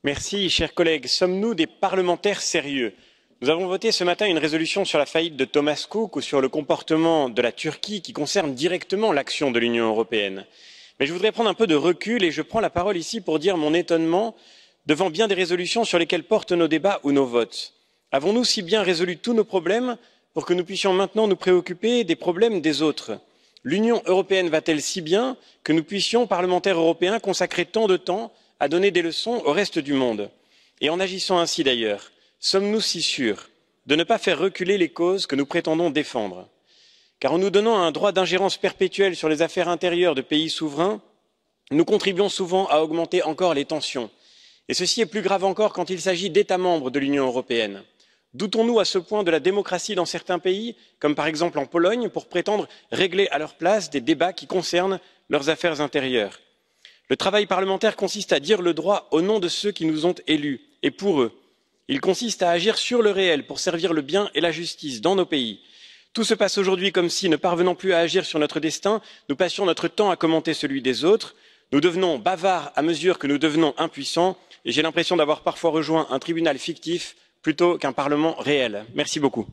Merci, chers collègues. Sommes-nous des parlementaires sérieux? Nous avons voté ce matin une résolution sur la faillite de Thomas Cook ou sur le comportement de la Turquie qui concerne directement l'action de l'Union européenne. Mais je voudrais prendre un peu de recul et je prends la parole ici pour dire mon étonnement devant bien des résolutions sur lesquelles portent nos débats ou nos votes. Avons-nous si bien résolu tous nos problèmes pour que nous puissions maintenant nous préoccuper des problèmes des autres? L'Union européenne va-t-elle si bien que nous puissions, parlementaires européens, consacrer tant de temps à donner des leçons au reste du monde? Et en agissant ainsi d'ailleurs, sommes-nous si sûrs de ne pas faire reculer les causes que nous prétendons défendre? Car en nous donnant un droit d'ingérence perpétuel sur les affaires intérieures de pays souverains, nous contribuons souvent à augmenter encore les tensions. Et ceci est plus grave encore quand il s'agit d'États membres de l'Union européenne. Doutons nous à ce point de la démocratie dans certains pays, comme par exemple en Pologne, pour prétendre régler à leur place des débats qui concernent leurs affaires intérieures? Le travail parlementaire consiste à dire le droit au nom de ceux qui nous ont élus et pour eux. Il consiste à agir sur le réel pour servir le bien et la justice dans nos pays. Tout se passe aujourd'hui comme si, ne parvenant plus à agir sur notre destin, nous passions notre temps à commenter celui des autres. Nous devenons bavards à mesure que nous devenons impuissants et j'ai l'impression d'avoir parfois rejoint un tribunal fictif plutôt qu'un parlement réel. Merci beaucoup.